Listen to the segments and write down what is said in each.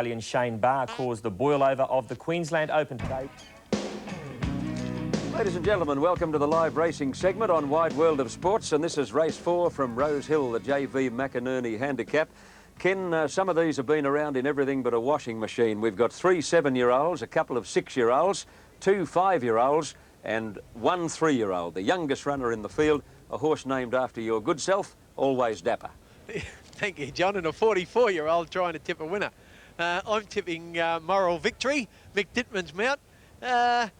Australian Shane Barr caused the boil-over of the Queensland Open today. Ladies and gentlemen, welcome to the live racing segment on Wide World of Sports, and this is race 4 from Rose Hill, the JV McInerney Handicap. Ken, some of these have been around in everything but a washing machine. We've got 3 7-year-olds, a couple of 6-year-olds, 2 5-year-olds and 1 3-year-old. The youngest runner in the field, a horse named after your good self, Always Dapper. Thank you, John, and a 44-year-old trying to tip a winner. I'm tipping Moral Victory, Mick Dittman's mount.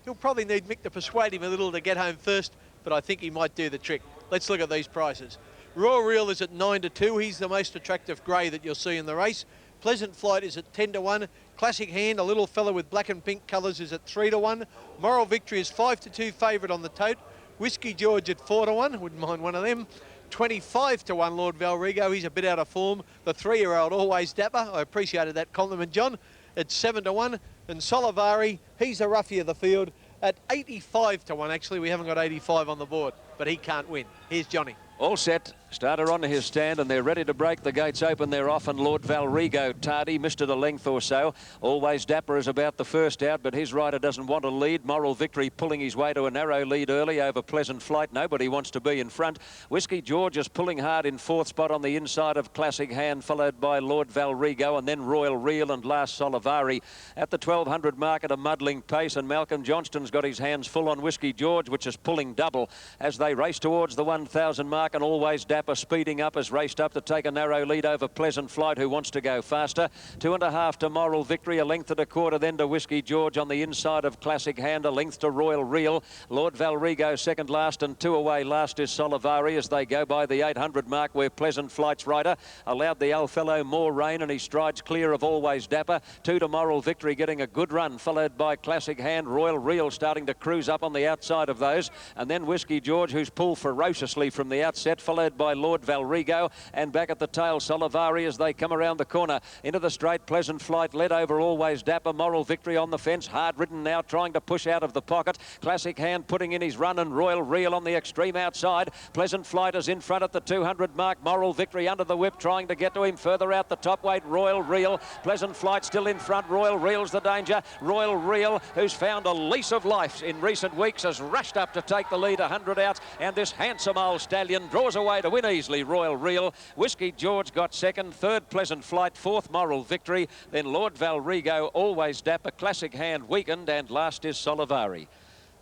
He'll probably need Mick to persuade him a little to get home first, but I think he might do the trick. Let's look at these prices. Royal Real is at 9 to 2. He's the most attractive grey that you'll see in the race. Pleasant Flight is at 10 to 1. Classic Hand, a little fella with black and pink colours, is at 3 to 1. Moral Victory is 5 to 2 favourite on the tote. Whiskey George at 4 to 1. Wouldn't mind one of them. 25 to 1 Lord Valrigo. He's a bit out of form. The 3-year-old Always Dapper. I appreciated that compliment, John. At 7 to 1. And Solivari, he's the roughie of the field at 85 to 1. Actually, we haven't got 85 on the board, but he can't win. Here's Johnny. All set, starter on his stand, and they're ready to break. The gates open, they're off, and Lord Valrigo tardy, missed it a length or so. Always Dapper is about the first out, but his rider doesn't want to lead. Moral Victory pulling his way to a narrow lead early over Pleasant Flight. Nobody wants to be in front. Whiskey George is pulling hard in 4th spot on the inside of Classic Hand, followed by Lord Valrigo, and then Royal Real and last Solivari. At the 1200 mark at a muddling pace, and Malcolm Johnston's got his hands full on Whiskey George, which is pulling double as they race towards the 1000 mark. And Always Dapper speeding up, has raced up to take a narrow lead over Pleasant Flight, who wants to go faster. 2.5 to Moral Victory, a length and a quarter then to Whiskey George on the inside of Classic Hand, a length to Royal Real. Lord Valrigo second last, and 2 away last is Solivari as they go by the 800 mark, where Pleasant Flight's rider allowed the old fellow more rain, and he strides clear of Always Dapper. 2 to Moral Victory getting a good run, followed by Classic Hand. Royal Real starting to cruise up on the outside of those, and then Whiskey George, who's pulled ferociously from the outset, followed by Lord Valrigo, and back at the tail Solivari as they come around the corner into the straight. Pleasant Flight led over Always Dapper. Moral Victory on the fence, hard ridden now, trying to push out of the pocket. Classic Hand putting in his run, and Royal Real on the extreme outside. Pleasant Flight is in front at the 200 mark. Moral Victory under the whip, trying to get to him further out the top weight. Royal Real, Pleasant Flight still in front. Royal Real's the danger. Royal Real, who's found a lease of life in recent weeks, has rushed up to take the lead 100 out, and this handsome old stallion draws away to win easily. Royal Real, Whiskey George got second, third Pleasant Flight, fourth Moral Victory, then Lord Valrigo, Always Dapper, Classic Hand weakened, and last is Solivari.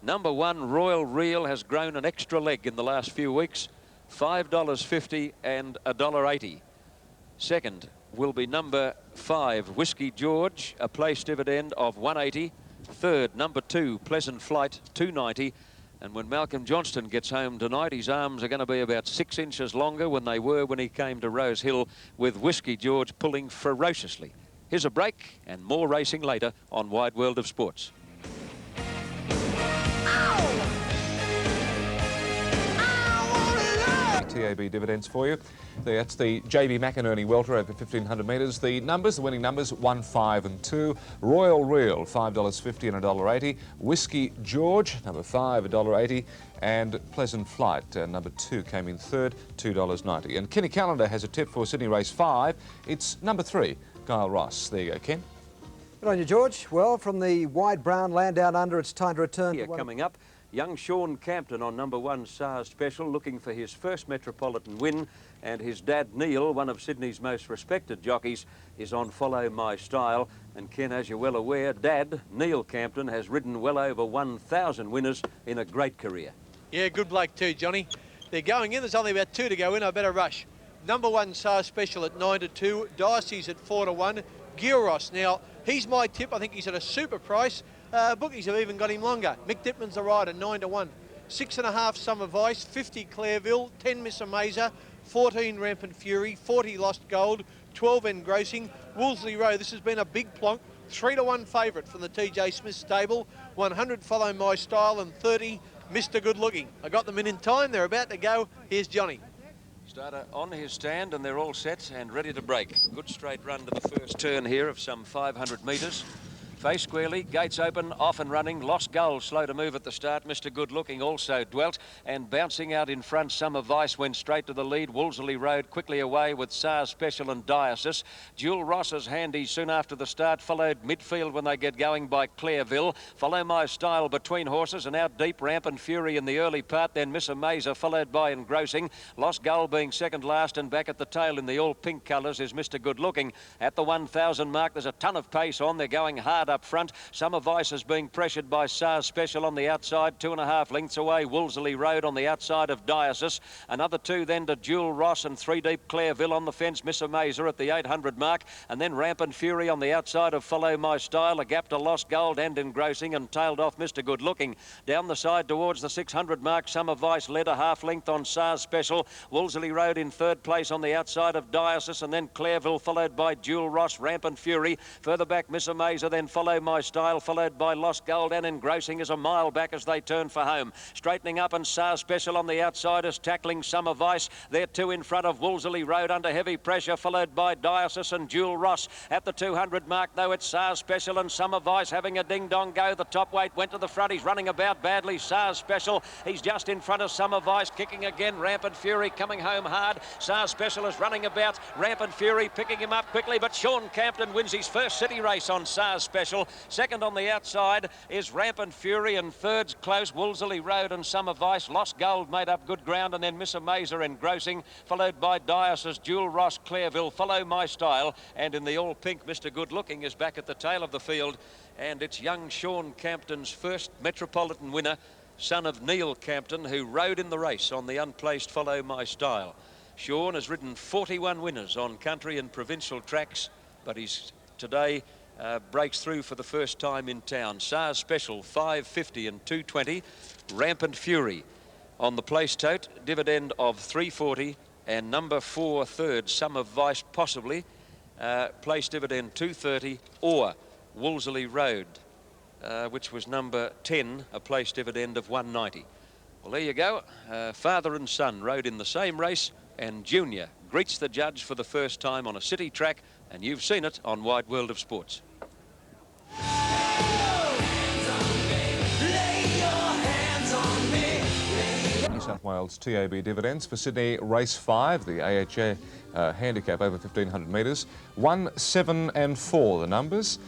Number 1 Royal Real has grown an extra leg in the last few weeks, $5.50 and $1.80. Second will be number 5 Whiskey George, a place dividend of $1.80. Third, number 2 Pleasant Flight, $2.90. And when Malcolm Johnston gets home tonight, his arms are going to be about 6 inches longer than they were when he came to Rose Hill, with Whiskey George pulling ferociously. Here's a break and more racing later on Wide World of Sports. TAB dividends for you. That's the JV McInerney Welter over 1,500 metres. The numbers, the winning numbers, 1, 5 and 2. Royal Real, $5.50 and $1.80. Whiskey George, number 5, $1.80. And Pleasant Flight, number 2, came in third, $2.90. And Kenny Callender has a tip for Sydney Race 5. It's number 3, Guile Ross. There you go, Ken. Good on you, George. Well, from the wide brown land down under, it's time to return. Here coming up, young Sean Campton on number 1 SARS Special, looking for his first Metropolitan win, and his dad Neil, one of Sydney's most respected jockeys, is on Follow My Style. And Ken, as you're well aware, Dad Neil Campton has ridden well over 1,000 winners in a great career. Yeah, good bloke too, Johnny. They're going in. There's only about 2 to go in. I better rush. Number 1 SARS Special at 9 to 2. Dicey's at 4 to 1. Gyros. Now, he's my tip. I think he's at a super price. Bookies have even got him longer. Mick Dittman's the rider, 9 to 1. 6.5 Summer Vice, 50 Clareville, 10 Miss Amazer, 14 Rampant Fury, 40 Lost Gold, 12 Engrossing. Wolseley Row, this has been a big plonk. 3 to 1 favourite from the TJ Smith stable. 100 Follow My Style, and 30 Mr. Good Looking. I got them in time. They're about to go. Here's Johnny. Starter on his stand, and they're all set and ready to break. Good straight run to the first turn here of some 500 metres. Face squarely, gates open, off and running. Lost Goal, slow to move at the start. Mr. Good Looking also dwelt, and bouncing out in front, Summer Vice went straight to the lead. Wolseley Road quickly away with SARS Special and Diocese. Jewel Ross is handy soon after the start, followed midfield when they get going by Clareville. Follow My Style between horses, and out deep Rampant Fury in the early part, then Miss Amazer followed by Engrossing. Lost Goal being second last, and back at the tail in the all pink colours is Mr. Good Looking. At the 1,000 mark, there's a ton of pace on. They're going hard up front. Summer Vice is being pressured by SARS Special on the outside, 2.5 lengths away. Wolseley Road on the outside of Diocese. Another 2 then to Jewel Ross, and 3 deep Clareville on the fence. Miss Amazer at the 800 mark, and then Rampant Fury on the outside of Follow My Style. A gap to Lost Gold and Engrossing, and tailed off Mr. Good Looking. Down the side towards the 600 mark, Summer Vice led a half length on SARS Special. Wolseley Road in third place on the outside of Diocese, and then Clareville followed by Jewel Ross, Rampant Fury. Further back Miss Amazer, then Follow My Style, followed by Lost Gold, and Engrossing is a mile back as they turn for home. Straightening up, and SARS Special on the outside is tackling Summer Vice. They're 2 in front of Wolseley Road under heavy pressure, followed by Diocese and Jewel Ross. At the 200 mark, though, it's SARS Special and Summer Vice having a ding-dong go. The top weight went to the front. He's running about badly. SARS Special, he's just in front of Summer Vice, kicking again. Rampant Fury coming home hard. SARS Special is running about. Rampant Fury picking him up quickly, but Sean Campton wins his first city race on SARS Special. Second on the outside is Rampant Fury, and third's close Wolseley Road and Summer Vice. Lost Gold made up good ground, and then Miss Amazer Engrossing, followed by Diocese, Jewel Ross, Clareville, Follow My Style, and in the all pink Mr. Good Looking is back at the tail of the field, and it's young Sean Campton's first Metropolitan winner, son of Neil Campton, who rode in the race on the unplaced Follow My Style. Sean has ridden 41 winners on country and provincial tracks, but he's today breaks through for the first time in town. SARS Special 550 and 220. Rampant Fury on the place tote, dividend of 340, and number 4 third, Summer Vice possibly, place dividend 230, or Wolseley Road, which was number 10, a place dividend of 190. Well, there you go. Father and son rode in the same race, and Junior greets the judge for the first time on a city track, and you've seen it on Wide World of Sports. New South Wales TAB dividends for Sydney race 5, the AHA handicap over 1,500 metres. 1, 7 and 4 the numbers.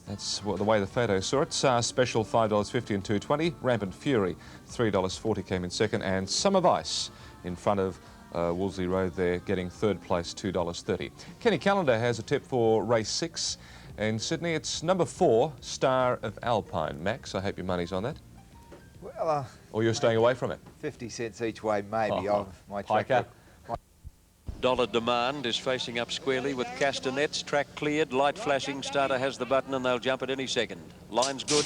That's the way the photo saw it. SARS Special $5.50 and 220. Rampant Fury $3.40 came in second, and Summer Vice in front of Wolseley Road there, getting third place, $2.30. Kenny Callender has a tip for race 6 in Sydney. It's number 4, Star of Alpine. Max, I hope your money's on that. Well, Or you're staying away from it. 50 cents each way, maybe. My track Piker. Dollar Demand is facing up squarely with Castanets. Track cleared, light flashing. Starter has the button, and they'll jump at any second. Line's good.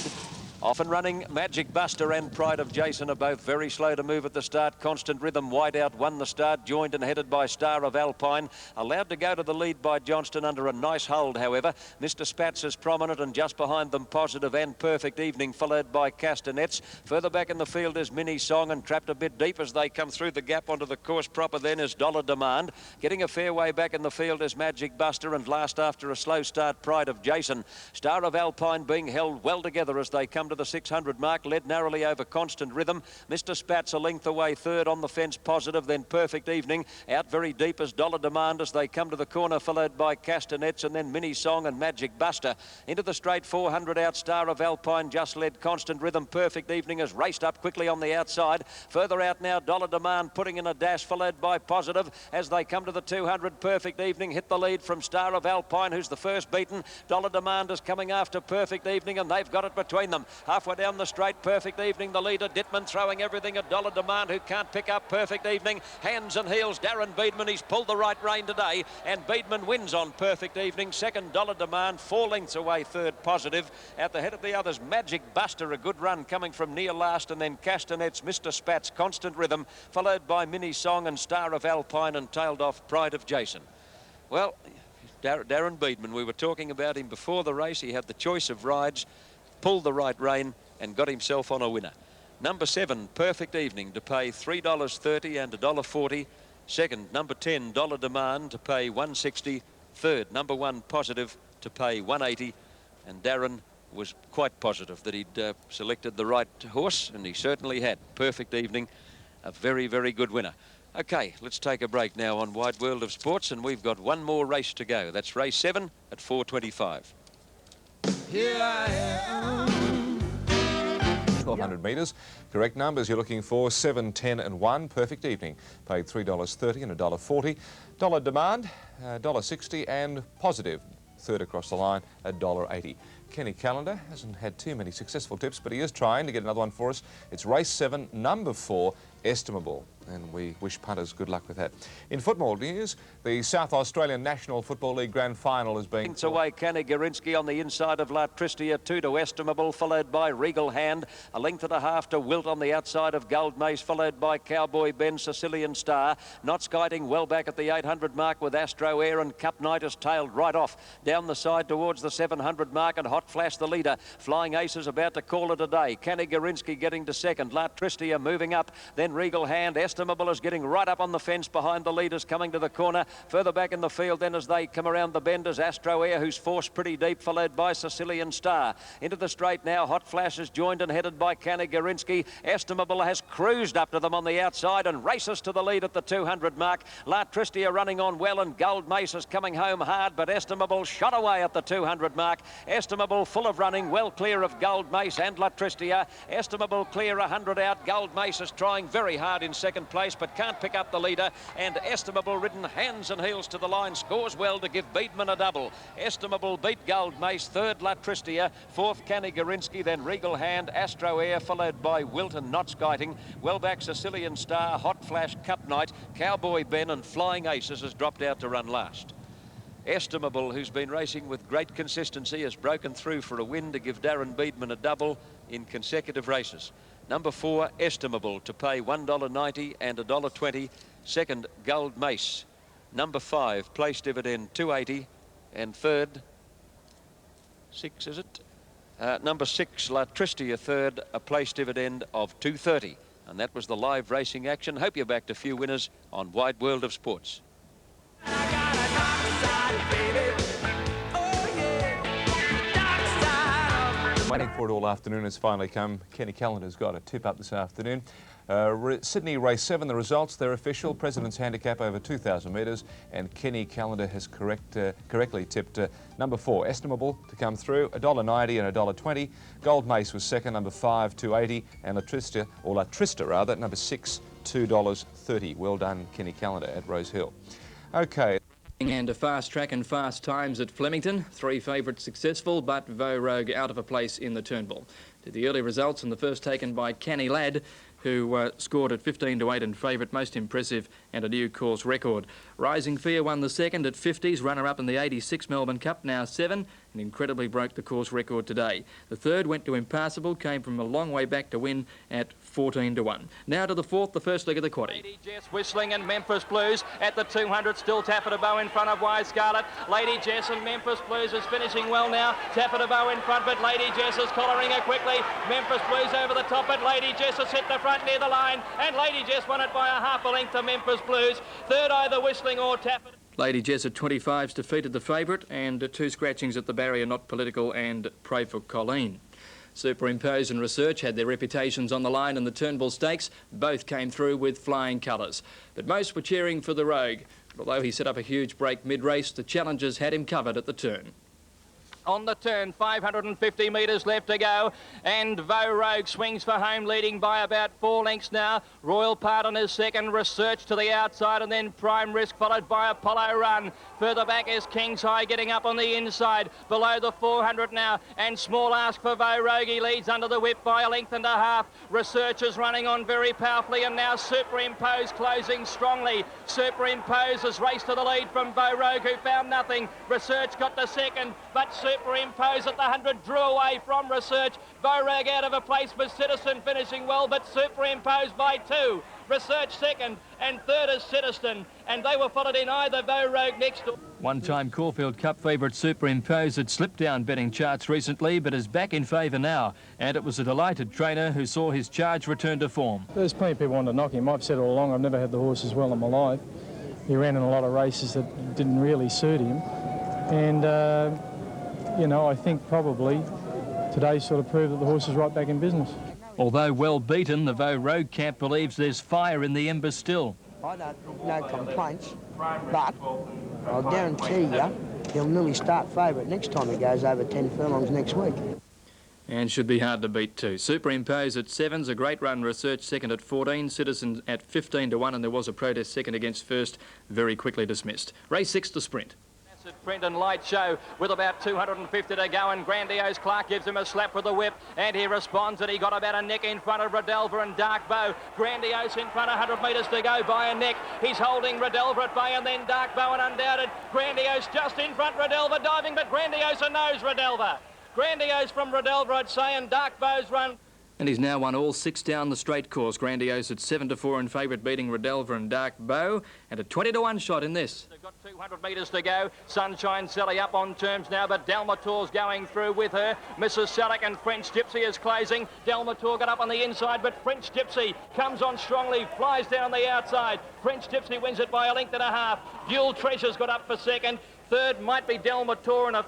Off and running, Magic Buster and Pride of Jason are both very slow to move at the start. Constant Rhythm, Whiteout won the start, joined and headed by Star of Alpine. Allowed to go to the lead by Johnston under a nice hold, however. Mr. Spats is prominent, and just behind them Positive and Perfect Evening, followed by Castanets. Further back in the field is Mini Song, and trapped a bit deep as they come through the gap onto the course proper then is Dollar Demand. Getting a fair way back in the field is Magic Buster, and last after a slow start Pride of Jason. Star of Alpine being held well together as they come to the 600 mark, led narrowly over Constant Rhythm. Mr. Spats a length away third, on the fence Positive, then Perfect Evening. Out very deep as Dollar Demand as they come to the corner, followed by Castanets, and then Mini Song and Magic Buster. Into the straight 400 out, Star of Alpine just led Constant Rhythm. Perfect Evening has raced up quickly on the outside. Further out now, Dollar Demand putting in a dash, followed by Positive as they come to the 200. Perfect Evening hit the lead from Star of Alpine, who's the first beaten. Dollar Demand is coming after Perfect Evening, and they've got it between them. Halfway down the straight, Perfect Evening, the leader. Dittman throwing everything at Dollar Demand, who can't pick up Perfect Evening. Hands and heels, Darren Beedman, he's pulled the right rein today, and Beedman wins on Perfect Evening. Second, Dollar Demand, 4 lengths away. Third, Positive. At the head of the others, Magic Buster, a good run coming from near last, and then Castanets, Mr. Spats, Constant Rhythm, followed by Mini Song and Star of Alpine, and tailed off Pride of Jason. Well, Darren Beedman, we were talking about him before the race. He had the choice of rides, pulled the right rein, and got himself on a winner. Number 7, Perfect Evening, to pay $3.30 and $1.40. Second, number 10, Dollar Demand, to pay $1.60. Third, number 1, Positive, to pay $1.80. And Darren, was quite positive that he'd selected the right horse, and he certainly had. Perfect evening, a very, very good winner. Okay, let's take a break now on Wide World of Sports, and we've got one more race to go. That's race 7 at 4:25. Here I am. 1,200 metres. Correct numbers you're looking for: 7, 10 and 1. Perfect evening. Paid $3.30 and $1.40. Dollar demand, $1.60, and positive. Third across the line at $1.80. Kenny Callender hasn't had too many successful tips, but he is trying to get another one for us. It's race 7, number 4, Estimable, and we wish punters good luck with that. In football news, the South Australian National Football League Grand Final is being... It's away, Kenny Garinsky on the inside of La Tristia, 2 to Estimable, followed by Regal Hand, a length and a half to Wilt on the outside of Gold Mace, followed by Cowboy Ben, Sicilian Star, not skiting well back at the 800 mark with Astro Air, and Cup Night has tailed right off down the side towards the 700 mark, and Hot Flash the leader. Flying Aces about to call it a day. Kenny Garinsky getting to second, La Tristia moving up, then Regal Hand. Estimable is getting right up on the fence behind the leaders, coming to the corner. Further back in the field then as they come around the benders, Astro Air, who's forced pretty deep, followed by Sicilian Star. Into the straight now, Hot Flash is joined and headed by Kenny Garinsky. Estimable has cruised up to them on the outside and races to the lead at the 200 mark. La Tristia running on well, and Gold Mace is coming home hard, but Estimable shot away at the 200 mark. Estimable full of running, well clear of Gold Mace and La Tristia. Estimable clear 100 out. Gold Mace is trying very hard in second place, but can't pick up the leader, and Estimable ridden hands and heels to the line, scores well to give Beedman a double. Estimable beat Gold Mace, third La Tristia, fourth Kenny Garinsky, then Regal Hand, Astro Air, followed by Wilton Not Skiting, well back Sicilian Star, Hot Flash, Cup Night, Cowboy Ben, and Flying Aces has dropped out to run last. Estimable, who's been racing with great consistency, has broken through for a win to give Darren Beedman a double in consecutive races. Number 4, Estimable, to pay $1.90 and $1.20. Second, Gold Mace. Number 5, place dividend $2.80. And third, 6 is it? Number 6, La Tristia, third, a place dividend of $2.30. And that was the live racing action. Hope you're back to few winners on Wide World of Sports. Waiting for it all afternoon has finally come. Kenny Callender's got a tip up this afternoon. Sydney race 7, the results, they're official. President's Handicap over 2,000 metres, and Kenny Callender has correctly tipped number 4, Estimable, to come through, $1.90 and $1.20. Gold Mace was second, number 5, $2.80, and La Trista rather, number 6, $2.30. Well done, Kenny Callender at Rose Hill. Okay. And a fast track and fast times at Flemington. 3 favourites successful, but Vo Rogue out of a place in the Turnbull. To the early results, and the first taken by Canny Ladd, who scored at 15 to 8 and favourite, most impressive, and a new course record. Rising Fear won the second at 50s, runner-up in the 86 Melbourne Cup, now 7, and incredibly broke the course record today. The third went to Impassable, came from a long way back to win at 14 to 1. Now to the fourth, the first leg of the quaddie. Lady Jess Whistling and Memphis Blues at the 200, still Taffeta Bow in front of Wise Scarlet. Lady Jess and Memphis Blues is finishing well now. Taffeta Bow in front, but Lady Jess is collaring her quickly. Memphis Blues over the top, but Lady Jess has hit the front near the line, and Lady Jess won it by a half a length to Memphis Blues. Third, either Whistling or Taffeta. Lady Jess at 25s defeated the favourite, and 2 scratchings at the barrier, Not Political and Pray for Colleen. Superimpose and Research had their reputations on the line in the Turnbull Stakes. Both came through with flying colours. But most were cheering for the Rogue. Although he set up a huge break mid-race, the challengers had him covered at the turn. On the turn, 550 metres left to go, and Vo Rogue swings for home, leading by about 4 lengths now. Royal Pardon is second, Research to the outside, and then Prime Risk followed by Apollo Run. Further back is King's High getting up on the inside, below the 400 now, and Small Ask for Vo Rogue. He leads under the whip by a length and a half. Research is running on very powerfully, and now Superimpose closing strongly. Superimpose has raced to the lead from Vo Rogue, who found nothing. Research got the second, but Superimpose at the 100 drew away from Research. Vo Rogue out of a place with Citizen finishing well, but Superimpose by 2. Research second, and third is Citizen, and they were followed in either Vo Rogue next to... One-time Caulfield Cup favourite Superimpose had slipped down betting charts recently, but is back in favour now, and it was a delighted trainer who saw his charge return to form. There's plenty of people wanting to knock him. I've said all along, I've never had the horse as well in my life. He ran in a lot of races that didn't really suit him, and you know, I think probably today sort of proved that the horse is right back in business. Although well beaten, the Voe Rogue camp believes there's fire in the embers still. I don't, no complaints, but I'll guarantee you he'll nearly start favourite next time he goes over 10 furlongs next week. And should be hard to beat too. Superimpose at 7's, a great run. Research second at 14, Citizen at 15 to 1, and there was a protest second against first, very quickly dismissed. Race 6, the sprint. Brendan Light Show with about 250 to go, and Grandiose Clark gives him a slap with the whip, and he responds, and he got about a neck in front of Redelva and Dark Bow. Grandiose in front, 100 metres to go by a neck. He's holding Redelva at bay, and then Dark Bow and Undoubted. Grandiose just in front, Redelva diving, but Grandiose knows Redelva. Grandiose from Redelva, I'd say, and Dark Bow's run. And he's now won all 6 down the straight course. Grandiose at 7 to 4 in favourite, beating Redelva and Dark Bow, and a 20 to 1 shot in this. They've got 200 metres to go. Sunshine Sally up on terms now, but Delmatour's going through with her. Mrs. Selleck and French Gypsy is closing. Delmatour got up on the inside, but French Gypsy comes on strongly, flies down the outside. French Gypsy wins it by a length and a half. Dual Treasure's got up for second. Third might be Delmatour and a...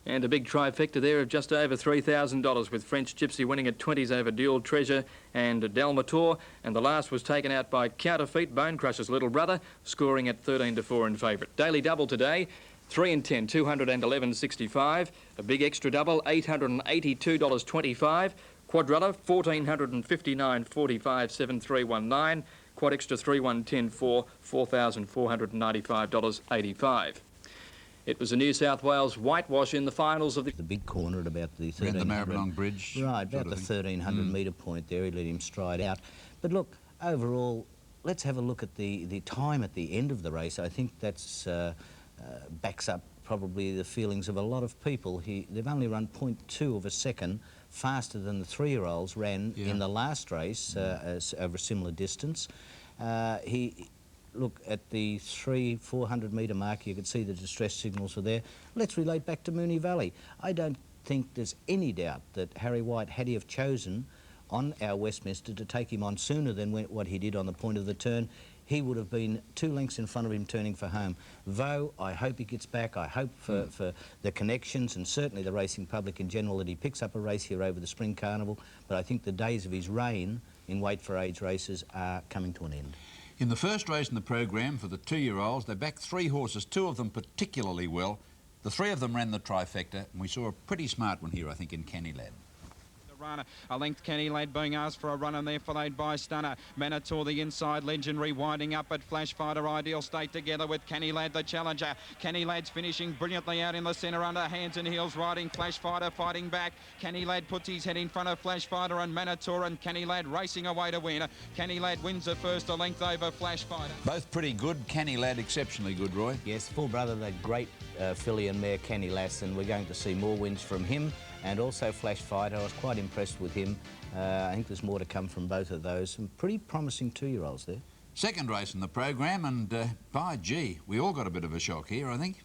And a big trifecta there of just over $3,000, with French Gypsy winning at 20s over Dual Treasure and Delmatour. And the last was taken out by Counterfeit, Bone Crusher's little brother, scoring at 13 to 4 in favourite. Daily double today, 3 and 10, $211.65. A big extra double, $882.25. Quadrella, $1,459.45, 7319. Quad extra 3, 1, 10, 4, $4,495.85. It was a New South Wales whitewash in the finals of the big corner at about the 1300. Around the Maribyrnong Bridge. Right, about the 1300 metre point there. He let him stride out. But look, overall, let's have a look at the time at the end of the race. I think that's backs up probably the feelings of a lot of people. They've only run 0.2 of a second faster than the 3-year-olds ran in the last race over a similar distance. Look, at the 300-400 metre mark, you could see the distress signals were there. Let's relate back to Moonee Valley. I don't think there's any doubt that Harry White, had he have chosen on our Westminster to take him on sooner than what he did on the point of the turn, he would have been 2 lengths in front of him turning for home. Though I hope he gets back, I hope for the connections and certainly the racing public in general that he picks up a race here over the Spring Carnival, but I think the days of his reign in weight for age races are coming to an end. In the first race in the program for the 2-year-olds, they backed 3 horses, 2 of them particularly well. The 3 of them ran the trifecta, and we saw a pretty smart one here, I think, in Kenny Lad. Runner. A length Kenny Lad being asked for a run, and they're followed by Stunner. Manitou the inside, Legendary winding up, but Flash Fighter Ideal stayed together with Kenny Lad the challenger. Kenny Lad's finishing brilliantly out in the centre under Hands and Heels riding. Flash Fighter fighting back. Kenny Lad puts his head in front of Flash Fighter and Manitou, and Kenny Lad racing away to win. Kenny Lad wins the first, a length over Flash Fighter. Both pretty good. Kenny Lad exceptionally good, Roy. Yes, full brother, that great filly and mare Kenny Lass, and we're going to see more wins from him. And also Flash Fighter, I was quite impressed with him. I think there's more to come from both of those. Some pretty promising 2-year-olds there. Second race in the program, and by gee, we all got a bit of a shock here, I think.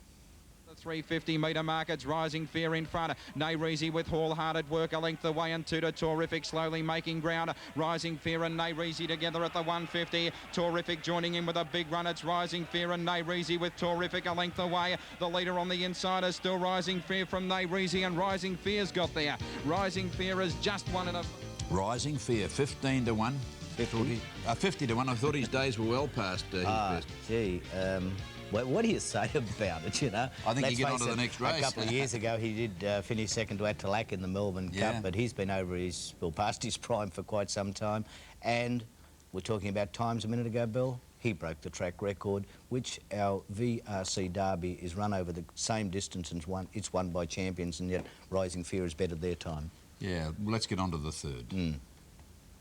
350 metre markets, Rising Fear in front. Nayreezy with Hall-Hearted work a length away, and 2 to Terrific slowly making ground. Rising Fear and Nayreezy together at the 150. Terrific joining in with a big run. It's Rising Fear and Nayreezy with Terrific a length away. The leader on the inside is still Rising Fear from Nayreezy, and Rising Fear's got there. Rising Fear has just won in a... Rising Fear, 15 to 1. 50 to 1. I thought his days were well past. Gee, what do you say about it, you know? I think you get on to the next race. A couple of years ago, he did finish second to Atalac in the Melbourne Cup, but he's been over past his prime for quite some time. And we're talking about times a minute ago, Bill. He broke the track record, which our VRC Derby is run over the same distance and it's won by champions, and yet Rising Fear has bettered their time. Yeah, let's get on to the third.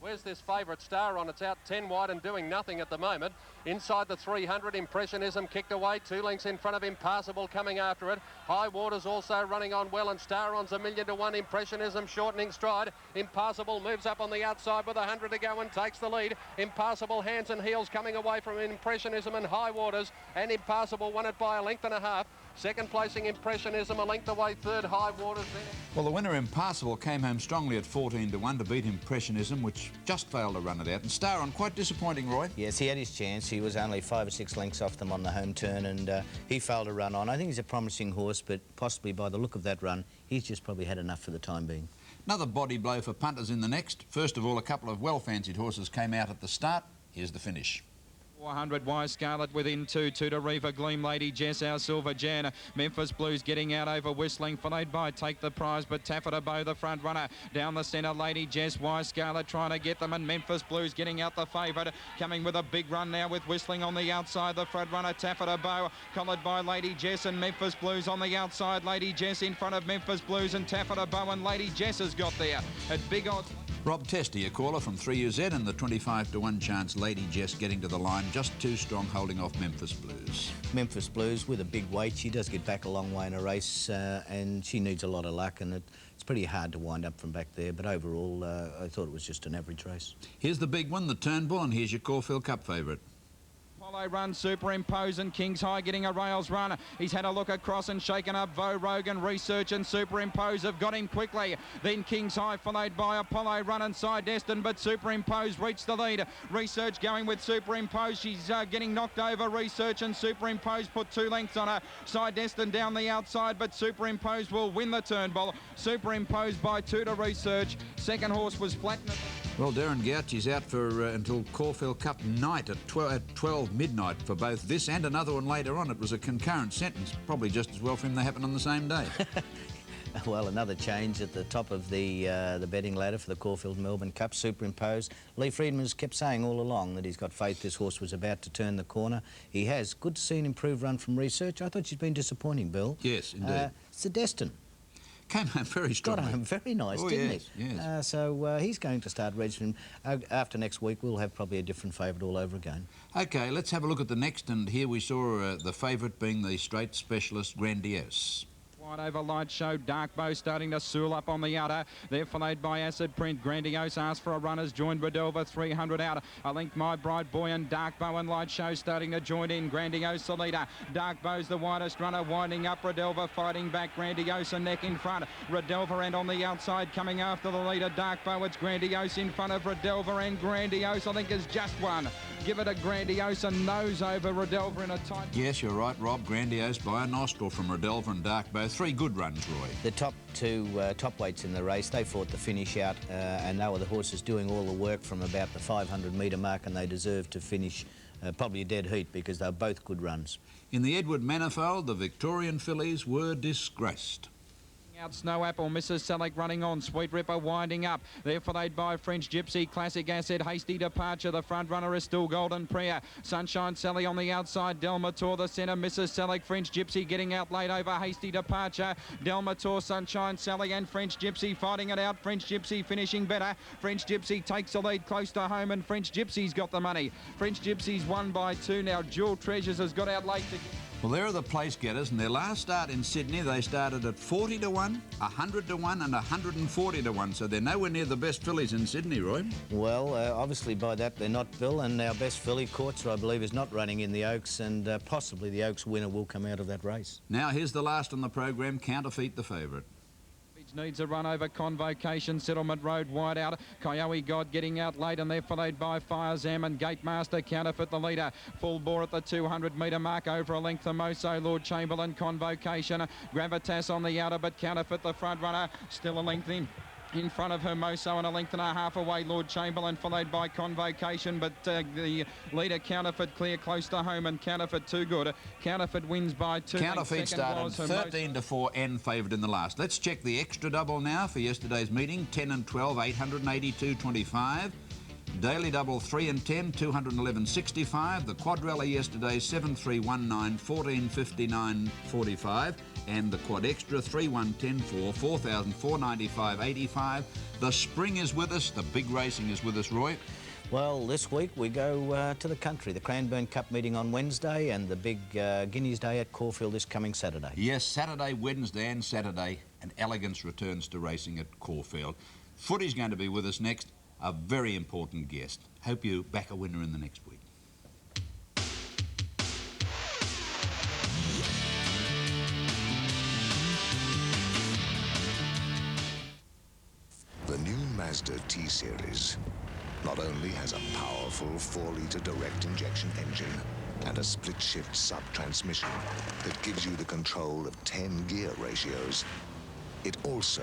Where's this favourite Star on? It's out 10 wide and doing nothing at the moment. Inside the 300, Impressionism kicked away. 2 lengths in front of Impassable coming after it. High Waters also running on well, and Star on's 1,000,000 to 1. Impressionism shortening stride. Impassable moves up on the outside with 100 to go and takes the lead. Impassable Hands and Heels coming away from Impressionism and High Waters, and Impassable won it by a length and a half. Second placing Impressionism a length away. Third High Waters there. Well, the winner Impassable came home strongly at 14 to 1 to beat Impressionism, which just failed to run it out. And Star on, quite disappointing, Roy. Yes, he had his chance. He was only 5 or 6 lengths off them on the home turn, and he failed to run on. I think he's a promising horse, but possibly by the look of that run, he's just probably had enough for the time being. Another body blow for punters in the next. First of all, a couple of well-fancied horses came out at the start. Here's the finish. 400 Wise Scarlet within 2 to Riva Gleam, Lady Jess, our Silver Jan. Memphis Blues getting out over Whistling, followed by Take the Prize, but Taffeta Bow the front runner. Down the centre, Lady Jess, Wise Scarlet trying to get them, and Memphis Blues getting out the favourite. Coming with a big run now with Whistling on the outside, the front runner Taffeta Bow, collared by Lady Jess and Memphis Blues on the outside. Lady Jess in front of Memphis Blues and Taffeta Bow, and Lady Jess has got there at big odds. Rob Testy, a caller from 3UZ, and the 25 to 1 chance Lady Jess getting to the line, just too strong, holding off Memphis Blues. Memphis Blues with a big weight. She does get back a long way in a race, and she needs a lot of luck, and it's pretty hard to wind up from back there, but overall I thought it was just an average race. Here's the big one, the Turnbull, and here's your Caulfield Cup favourite. Apollo run, Superimpose and King's High getting a rails run. He's had a look across and shaken up Vo Rogan. Research and Superimpose have got him quickly. Then King's High followed by Apollo run and Side Destined, but Superimpose reached the lead. Research going with Superimpose. She's getting knocked over. Research and Superimpose put 2 lengths on her. Side Destined down the outside, but Superimpose will win the Turnbull. Superimpose by 2 to Research. Second horse was Platinum. Well, Darren Gauchi's out for until Caulfield Cup night at 12 midnight for both this and another one later on. It was a concurrent sentence. Probably just as well for him they happen on the same day. Well, another change at the top of the betting ladder for the Caulfield Melbourne Cup, Superimpose. Lee Friedman's kept saying all along that he's got faith this horse was about to turn the corner. He has. Good to see an improved run from Research. I thought she's been disappointing, Bill. Yes, indeed. Sedestin. Came home very strongly. Got home very nice, didn't yes, he? Yes. So he's going to start registering. After next week, we'll have probably a different favourite all over again. OK, let's have a look at the next, and here we saw the favourite being the straight specialist Grandiose. Wide over Light Show, Dark Bow starting to sool up on the outer. They're followed by Acid Print. Grandiose asked for a runners, joined Redelva 300 out. I think My Bright Boy and Dark Bow and Light Show starting to join in. Grandiose the leader. Dark Bow's the widest runner, winding up. Redelva fighting back. Grandiose a neck in front. Redelva and on the outside coming after the leader. Dark Bow, it's Grandiose in front of Redelva, and Grandiose I think is just one. Give it a Grandiose, a nose over Redelva in a tight... Yes, you're right, Rob. Grandiose by a nostril from Redelva and Dark Bow. 3 good runs, Roy. The top 2 top weights in the race, they fought the finish out, and they were the horses doing all the work from about the 500-metre mark, and they deserved to finish probably a dead heat because they were both good runs. In the Edward Manifold, the Victorian fillies were disgraced. Out Snow Apple, Mrs. Selleck running on, Sweet Ripper winding up. They're followed by French Gypsy, Classic Asset, Hasty Departure. The front runner is still Golden Priya. Sunshine Sally on the outside, Delmator the centre, Mrs. Selleck, French Gypsy getting out late over Hasty Departure. Delmator, Sunshine Sally and French Gypsy fighting it out. French Gypsy finishing better. French Gypsy takes the lead close to home, and French Gypsy's got the money. French Gypsy's won by 2 now. Jewel Treasures has got out late to... Well, there are the place getters, and their last start in Sydney, they started at 40 to 1, 100 to 1 and 140 to 1, so they're nowhere near the best fillies in Sydney, Roy. Well, obviously by that they're not, Bill, and our best filly, Courtser, I believe, is not running in the Oaks, and possibly the Oaks winner will come out of that race. Now, here's the last on the program, Counterfeit the favourite. Needs a run over Convocation, Settlement Road wide out. Coyote God getting out late, and they're followed by Fire Zam and Gate Master. Counterfeit the leader. Full bore at the 200-metre mark, over a length of Moso, Lord Chamberlain, Convocation. Gravitas on the outer, but Counterfeit the front runner. Still a length in front of Hermoso and a length and a half away, Lord Chamberlain, followed by Convocation, but the leader Counterfeit clear close to home, and Counterfeit too good. Counterfeit wins by 2. Counterfeit started 13 to 4 and favoured in the last. Let's check the extra double now for yesterday's meeting. 10 and 12, 882.25. Daily double 3 and 10, 211.65. The quadrella yesterday 7, 3, 1, 9, 14, 59.45. And the quad extra 3, 1, 10, 4, 4,495.85. The spring is with us. The big racing is with us, Roy. Well, this week we go to the country. The Cranbourne Cup meeting on Wednesday, and the big Guineas Day at Caulfield this coming Saturday. Yes, Saturday, Wednesday and Saturday, and Elegance returns to racing at Caulfield. Footy's going to be with us next. A very important guest. Hope you back a winner in the next week. The new Mazda T-Series not only has a powerful 4-litre direct injection engine and a split-shift sub-transmission that gives you the control of 10 gear ratios, it also